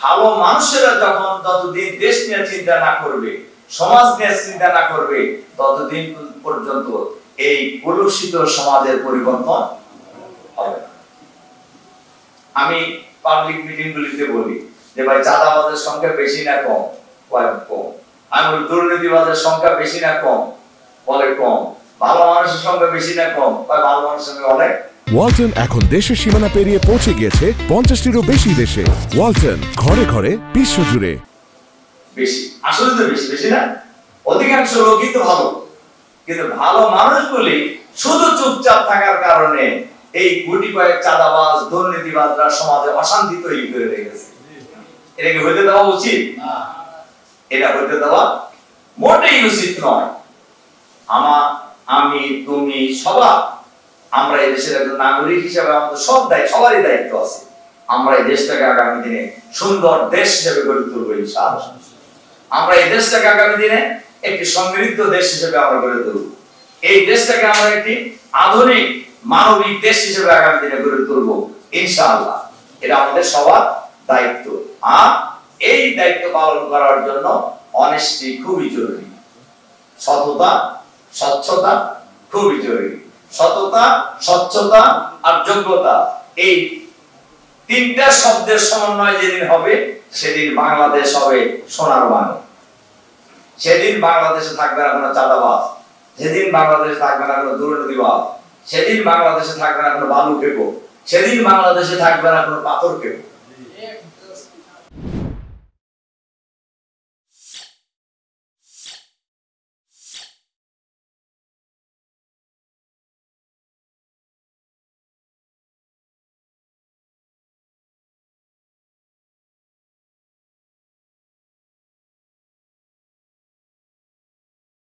ভালো মানুষেরা যখন যতদিন দেশ নিয়ে চিন্তা না করবে, সমাজ নিয়ে চিন্তা না করবে, ততদিন পর্যন্ত এই কলুষিত সমাজের পরিবর্তন হবে না। আমি পাবলিক মিটিং গুলিতে বলি যে ভাই চাঁদাবাজের সংখ্যা বেশি না কম? কম। আমি বলি দুর্নীতিবাজের সংখ্যা বেশি না কম? বলে কম। ভালো মানুষের সংখ্যা বেশি না কম? ভালো মানুষের সংখ্যা অনেক। ওয়ালটন এখন দেশের সীমানা পেরিয়ে পৌঁছে গিয়েছে 50টিরও বেশি দেশে। ওয়ালটন, ঘরে ঘরে, বিশ্বজুড়ে। বেশি, আসলে তো বেশি, বেশি না? অধিকাংশ লোকই তো ভালো, কিন্তু ভালো মানুষগুলি শুধু চুপচাপ থাকার কারণে এই গুটি কয়েক চাঁদাবাজ দুর্নীতিবাজরা সমাজে অশান্তি তৈরি করে রেখেছে। এটা কি হইতে দেওয়া উচিত? এটা হইতে দেওয়া মোটেই উচিত নয়। আমি, তুমি, সবাই আমরা এই দেশের একজন নাগরিক হিসেবে আমাদের সবারই দায়িত্ব আছে। আমরা এই দেশটাকে আগামী দিনে সুন্দর দেশ হিসেবে গড়ে তুলবো ইনশাআল্লাহ। আমরা এই দেশটাকে আগামী দিনে একটি সমৃদ্ধ দেশ হিসেবে আমরা গড়ে তুলব। এই দেশটাকে আমরা একটি আধুনিক মানবিক দেশ হিসেবে আগামী দিনে গড়ে তুলব ইনশাআল্লাহ। এটা আমাদের সবার দায়িত্ব। আর এই দায়িত্ব পালন করার জন্য অনেস্টি খুবই জরুরি, সততা, স্বচ্ছতা খুবই জরুরি। সততা, স্বচ্ছতা আর যোগ্যতা, এই তিনটা শব্দের সমন্বয় যেদিন হবে সেদিন বাংলাদেশ হবে সোনার বাংলা। সেদিন বাংলাদেশে থাকবে না কোনো চাঁদাবাজ, সেদিন বাংলাদেশে থাকবে না কোনো দুর্নীতিবাজ, সেদিন বাংলাদেশে থাকবে না কোনো বালু খেকো, সেদিন বাংলাদেশে থাকবে না কোনো পাথর খেকো।